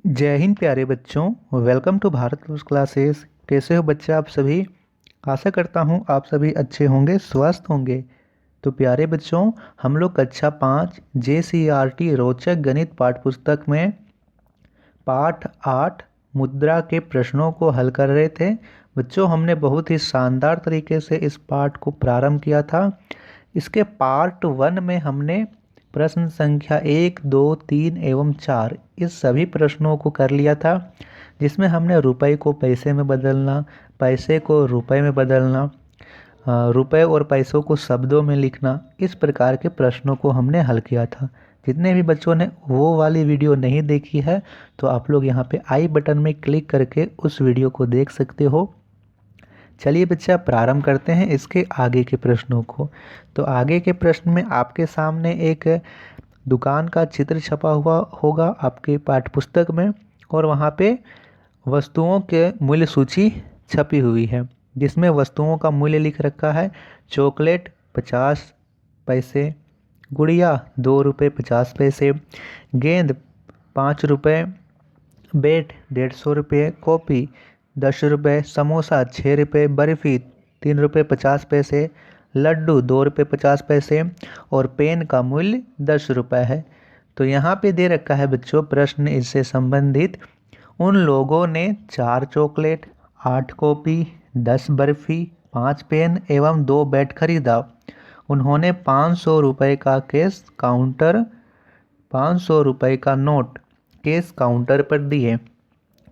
जय हिंद प्यारे बच्चों, वेलकम टू भारत रूस क्लासेस। कैसे हो बच्चे आप सभी। आशा करता हूँ आप सभी अच्छे होंगे, स्वस्थ होंगे। तो प्यारे बच्चों, हम लोग कक्षा 5 JCERT रोचक गणित पाठ्य पुस्तक में पाठ 8 मुद्रा के प्रश्नों को हल कर रहे थे। बच्चों, हमने बहुत ही शानदार तरीके से इस पाठ को प्रारंभ किया था। इसके पार्ट 1 में हमने प्रश्न संख्या 1, 2, 3 एवं 4 इस सभी प्रश्नों को कर लिया था, जिसमें हमने रुपए को पैसे में बदलना, पैसे को रुपए में बदलना, रुपए और पैसों को शब्दों में लिखना, इस प्रकार के प्रश्नों को हमने हल किया था। जितने भी बच्चों ने वो वाली वीडियो नहीं देखी है तो आप लोग यहाँ पे आई बटन में क्लिक करके उस वीडियो को देख सकते हो। चलिए बच्चा, प्रारंभ करते हैं इसके आगे के प्रश्नों को। तो आगे के प्रश्न में आपके सामने एक दुकान का चित्र छपा हुआ होगा आपके पाठ्य पुस्तक में, और वहाँ पे वस्तुओं के मूल्य सूची छपी हुई है, जिसमें वस्तुओं का मूल्य लिख रखा है। चॉकलेट 50 पैसे, गुड़िया 2 रुपये 50 पैसे, गेंद 5 रुपये, बेट 150 रुपये, कॉपी 10 रुपये, समोसा 6 रुपये, बर्फ़ी 3 रुपये 50 पैसे, लड्डू 2 रुपये 50 पैसे और पेन का मूल्य 10 रुपये है। तो यहाँ पे दे रखा है बच्चों प्रश्न इससे संबंधित। उन लोगों ने 4 चॉकलेट, 8 कॉपी, 10 बर्फ़ी, 5 पेन एवं 2 बैट खरीदा। उन्होंने 500 रुपये का कैश काउंटर 500 रुपये का नोट कैश काउंटर पर दिए।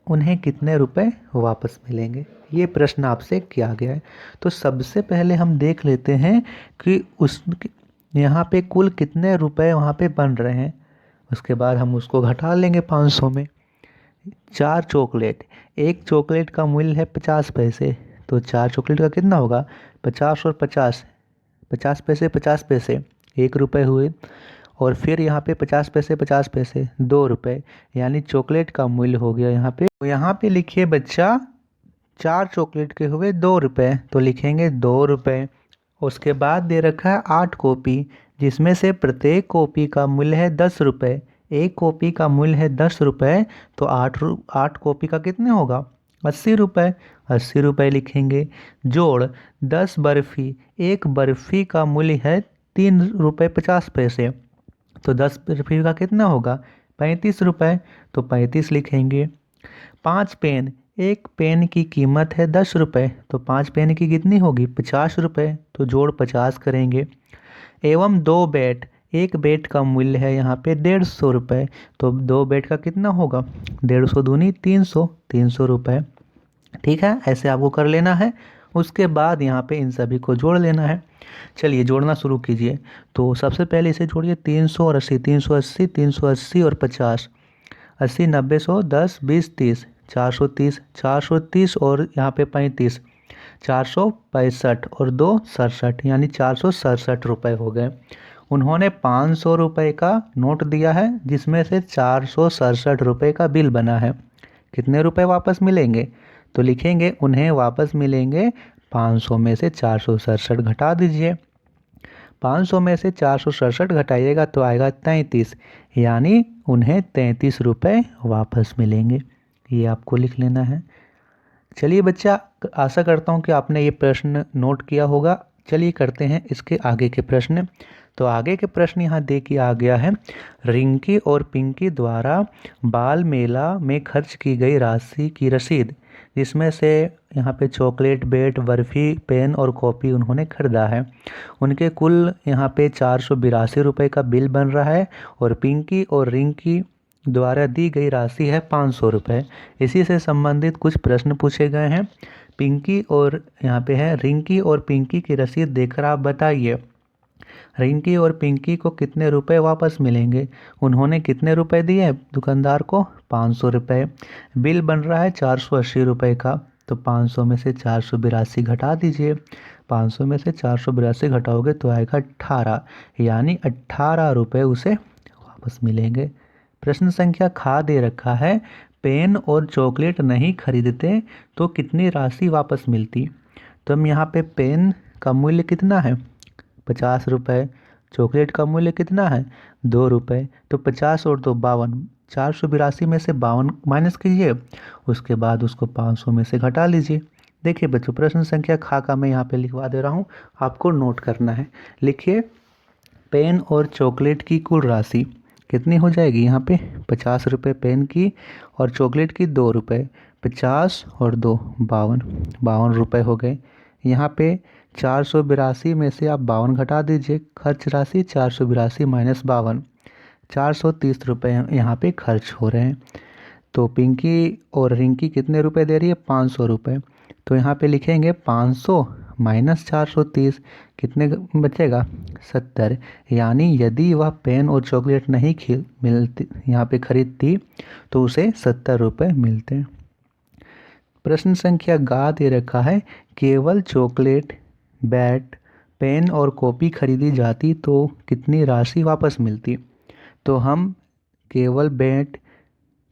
उन्हें कितने रुपए वापस मिलेंगे, ये प्रश्न आपसे किया गया है। तो सबसे पहले हम देख लेते हैं कि उस यहाँ पे कुल कितने रुपए वहाँ पे बन रहे हैं। उसके बाद हम उसको घटा लेंगे 500 में। 4 चॉकलेट, एक चॉकलेट का मूल्य है 50 पैसे, तो 4 चॉकलेट का कितना होगा 50 और 50, 50 पैसे 50 पैसे 1 रुपये हुए। और फिर यहाँ पे 50 पैसे 2 रुपये, यानी चॉकलेट का मूल्य हो गया यहाँ पे। तो यहाँ पे लिखिए बच्चा, 4 चॉकलेट के हुए 2 रुपये, तो लिखेंगे 2 रुपये। उसके बाद दे रखा है 8 कॉपी, जिसमें से प्रत्येक कॉपी का मूल्य है 10 रुपये। एक कॉपी का मूल्य है 10 रुपये, तो 8 कॉपी का कितने होगा 80 रुपये। 80 रुपये लिखेंगे। जोड़ 10 बर्फ़ी, एक बर्फ़ी का मूल्य है 3 रुपये 50 पैसे, तो 10 रुपये का कितना होगा 35 रुपये, तो 35 लिखेंगे। 5 पेन, एक पेन की कीमत है 10 रुपये, तो 5 पेन की कितनी होगी 50 रुपये, तो जोड़ 50 करेंगे। एवं 2 बैट, एक बैट का मूल्य है यहाँ पे 150 रुपये, तो 2 बैट का कितना होगा 150 दूनी 300, 300 रुपये। ठीक है, ऐसे आपको कर लेना है। उसके बाद यहाँ पे इन सभी को जोड़ लेना है। चलिए जोड़ना शुरू कीजिए। तो सबसे पहले इसे जोड़िए 300 और 80, 380, 380 और 50, 80, 90, 100, 10, 20, 30, 430, 430 और यहाँ पे 35, 465 और 2 67, यानी 467 रुपये हो गए। उन्होंने 500 रुपये का नोट दिया है, जिसमें से 467 रुपये का बिल बना है। कितने रुपए वापस मिलेंगे, तो लिखेंगे उन्हें वापस मिलेंगे 500 में से 467 घटा दीजिए। 500 में से 467 घटाइएगा तो आएगा 33, यानी उन्हें 33 रुपये वापस मिलेंगे। ये आपको लिख लेना है। चलिए बच्चा, आशा करता हूँ कि आपने ये प्रश्न नोट किया होगा। चलिए करते हैं इसके आगे के प्रश्न। तो आगे के प्रश्न यहाँ दे के आ गया है। रिंकी और पिंकी द्वारा बाल मेला में खर्च की गई राशि की रसीद, जिसमें से यहाँ पे चॉकलेट, बेट, बर्फ़ी, पेन और कॉपी उन्होंने खरीदा है। उनके कुल यहाँ पे 482 रुपये का बिल बन रहा है, और पिंकी और रिंकी द्वारा दी गई राशि है 500 रुपये। इसी से संबंधित कुछ प्रश्न पूछे गए हैं। पिंकी और यहाँ पे है रिंकी और पिंकी की रसीद देखकर आप बताइए, रिंकी और पिंकी को कितने रुपए वापस मिलेंगे। उन्होंने कितने रुपए दिए दुकानदार को 500 रुपये। बिल बन रहा है 480 रुपये का, तो 500 में से 482 घटा दीजिए। 500 में से 482 घटाओगे तो आएगा 18, यानी 18 रुपये उसे वापस मिलेंगे। प्रश्न संख्या खा दे रखा है, पेन और चॉकलेट नहीं खरीदते तो कितनी राशि वापस मिलती। तो हम यहाँ पे पेन का मूल्य कितना है 50 रुपये, चॉकलेट का मूल्य कितना है 2 रुपये, तो 50 और 2 52, 482 में से 52 माइनस कीजिए, उसके बाद उसको 500 में से घटा लीजिए। देखिए बच्चों, प्रश्न संख्या खा का मैं यहाँ पे लिखवा दे रहा हूँ, आपको नोट करना है। लिखिए, पेन और चॉकलेट की कुल राशि कितनी हो जाएगी। यहाँ पे 50 रुपये पेन की और चॉकलेट की 2 रुपये, 50 और 2 52, 52 रुपये हो गए। यहाँ पे 482 में से आप 52 घटा दीजिए, खर्च राशि 482 माइनस 52, 430 रुपये यहाँ पे खर्च हो रहे हैं। तो पिंकी और रिंकी कितने रुपए दे रही है, 500 रुपये। तो यहाँ पे लिखेंगे 500 माइनस 430, कितने बचेगा, 70। यानी यदि वह पेन और चॉकलेट नहीं मिलती यहाँ पे खरीदती तो उसे 70 रुपये मिलते। प्रश्न संख्या गा दे रखा है, केवल चॉकलेट, बैट, पेन और कॉपी खरीदी जाती तो कितनी राशि वापस मिलती। तो हम केवल बैट,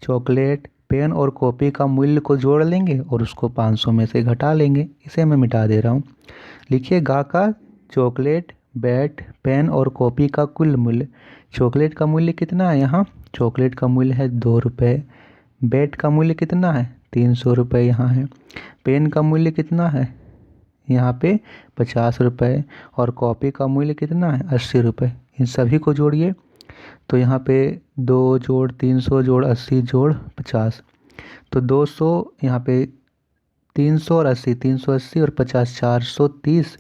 चॉकलेट, पेन और कॉपी का मूल्य को जोड़ लेंगे और उसको 500 में से घटा लेंगे। इसे मैं मिटा दे रहा हूँ। लिखिए, गा का चॉकलेट, बैट, पेन और कॉपी का कुल मूल्य। चॉकलेट का मूल्य कितना है, यहाँ चॉकलेट का मूल्य है 2 रुपये। बैट का मूल्य कितना है, 300 रुपये यहाँ है। पेन का मूल्य कितना है, यहाँ पे 50 रुपये। और कॉपी का मूल्य कितना है, 80 रुपये। इन सभी को जोड़िए, तो यहाँ पे 2 जोड़ 300 जोड़ 80 जोड़ 50, तो 200, यहाँ पे 300 और 80, 380 और 50, 430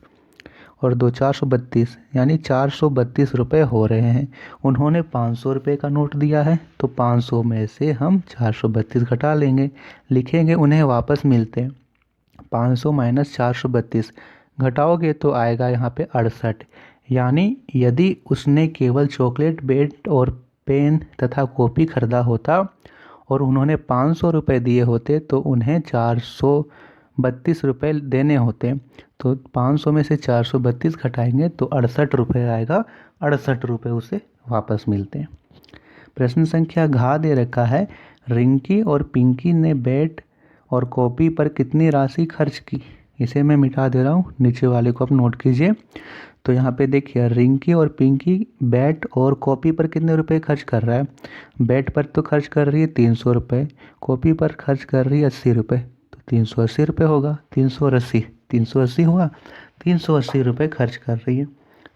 और 2 432, यानी 432 रुपये हो रहे हैं। उन्होंने 500 रुपये का नोट दिया है, तो 500 में से हम 432 घटा लेंगे। लिखेंगे, उन्हें वापस मिलते हैं 500 माइनस 432, घटाओगे तो आएगा यहाँ पे 68। यानी यदि उसने केवल चॉकलेट, बैट और पेन तथा कॉपी खरीदा होता और उन्होंने 500 रुपये दिए होते तो उन्हें 432 रुपये देने होते। तो 500 में से 432 घटाएंगे तो 68 रुपये आएगा, 68 रुपये उसे वापस मिलते हैं। प्रश्न संख्या घ दे रखा है, रिंकी और पिंकी ने बैट और कॉपी पर कितनी राशि खर्च की। इसे मैं मिटा दे रहा हूँ, नीचे वाले को आप नोट कीजिए। तो यहाँ पे देखिए, रिंकी और पिंकी बैट और कॉपी पर कितने रुपए खर्च कर रहा है। बैट पर तो खर्च कर रही है 300 रुपये, कॉपी पर खर्च कर रही है 80 रुपये, तो 380 रुपये होगा। 380 380 हुआ, 380 रुपये खर्च कर रही है।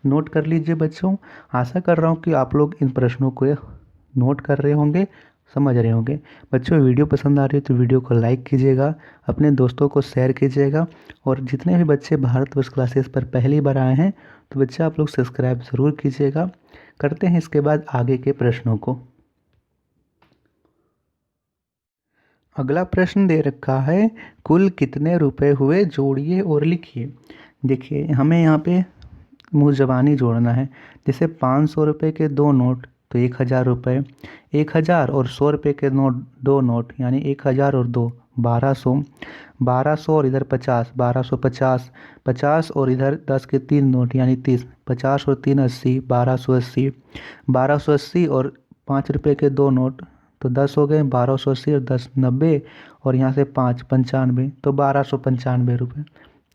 नोट कर लीजिए बच्चों। आशा कर रहा हूँ कि आप लोग इन प्रश्नों को नोट कर रहे होंगे, समझ रहे होंगे। बच्चों, वीडियो पसंद आ रही है तो वीडियो को लाइक कीजिएगा, अपने दोस्तों को शेयर कीजिएगा, और जितने भी बच्चे भारतवर्ष क्लासेस पर पहली बार आए हैं तो बच्चे आप लोग सब्सक्राइब ज़रूर कीजिएगा। करते हैं इसके बाद आगे के प्रश्नों को। अगला प्रश्न दे रखा है, कुल कितने रुपए हुए, जोड़िए और लिखिए। देखिए, हमें यहाँ पे मुँह ज़बानी जोड़ना है। जैसे 500 रुपये के 2 नोट तो 1000 रुपये, 1000 और 100 रुपये के नोट 2 नोट यानी 1000 और 2 1200, 1200 और इधर 50, 1250, 50 और इधर 10 के 3 नोट यानी 30, 50 और 3 80, 1280, 1280 और 5 रुपये के 2 नोट तो 10 हो गए, 1280 और 10 90, और यहाँ से 5 95, तो 1295 रुपये।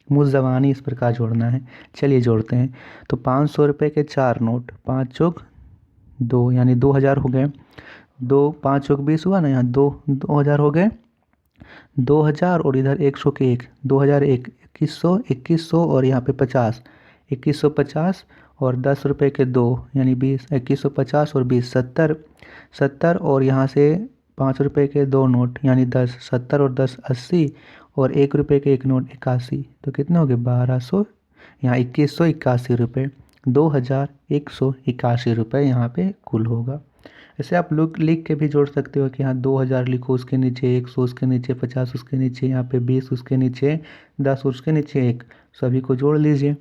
मुझ ज़बानी इस प्रकार जोड़ना है। चलिए जोड़ते हैं। तो 500 रुपये के 4 नोट, 5 चौक 2 यानी 2000 हो गए। 2 5 चौक 20 हुआ ना, यहाँ 2000 हो गए। 2000 और इधर 100 के 1, 2001, 2100, 2100 और यहाँ पे 50, 2150 और 10 रुपये के 2 यानी 20, 2150 और 20 70, 70 और यहाँ से 5 रुपये के 2 नोट यानी 10, 70 और 10 80 और 1 रुपये के 1 नोट 81, तो कितने हो गए 1200, यहाँ 2181 रुपये, 2181 रुपये यहाँ पे कुल होगा। ऐसे आप लोग लिख के भी जोड़ सकते हो कि यहाँ 2000 लिखो, उसके नीचे 100, उसके नीचे 50, उसके नीचे यहाँ पे 20, उसके नीचे 10, उसके नीचे 1, सभी को जोड़ लीजिए।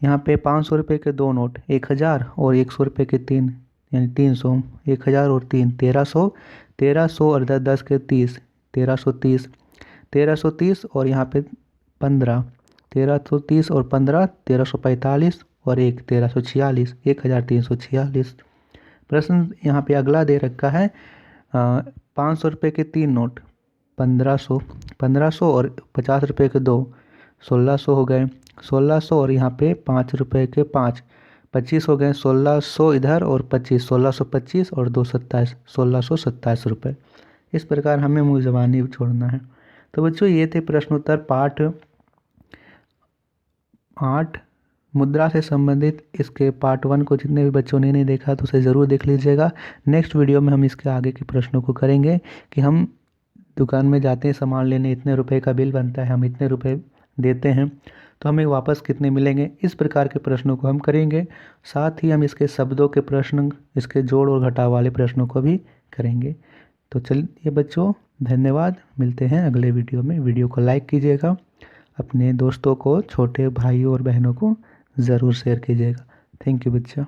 यहाँ पे 500 रुपये के 2 नोट 1000 और 100 रुपये के 3 यानी 300, 1000 और 3 1300, 1300 और इधर 10 के 30, 1330, 1330 और यहाँ पे 15, 1330 और 15 1345 और 1 1346, 1346। प्रश्न यहाँ पे अगला दे रखा है, 500 रुपये के 3 नोट 1500, 1500 और 50 रुपये के 2 1600 हो गए। 1600 और यहाँ पे 5 रुपये के 5, 25 हो गए, 1600 इधर और 25, 1625 और 227, 1627 रुपये। इस प्रकार हमें मुँह ज़बानी छोड़ना है। तो बच्चों ये थे प्रश्नोत्तर पाठ 8 मुद्रा से संबंधित। इसके पार्ट 1 को जितने भी बच्चों ने नहीं देखा तो उसे ज़रूर देख लीजिएगा। नेक्स्ट वीडियो में हम इसके आगे के प्रश्नों को करेंगे कि हम दुकान में जाते हैं सामान लेने, इतने रुपए का बिल बनता है, हम इतने रुपए देते हैं तो हमें वापस कितने मिलेंगे, इस प्रकार के प्रश्नों को हम करेंगे। साथ ही हम इसके शब्दों के प्रश्न, इसके जोड़ और घटाव वाले प्रश्नों को भी करेंगे। तो चलिए बच्चों, धन्यवाद। मिलते हैं अगले वीडियो में। वीडियो को लाइक कीजिएगा, अपने दोस्तों को, छोटे भाइयों और बहनों को ज़रूर शेयर कीजिएगा। थैंक यू बच्चा।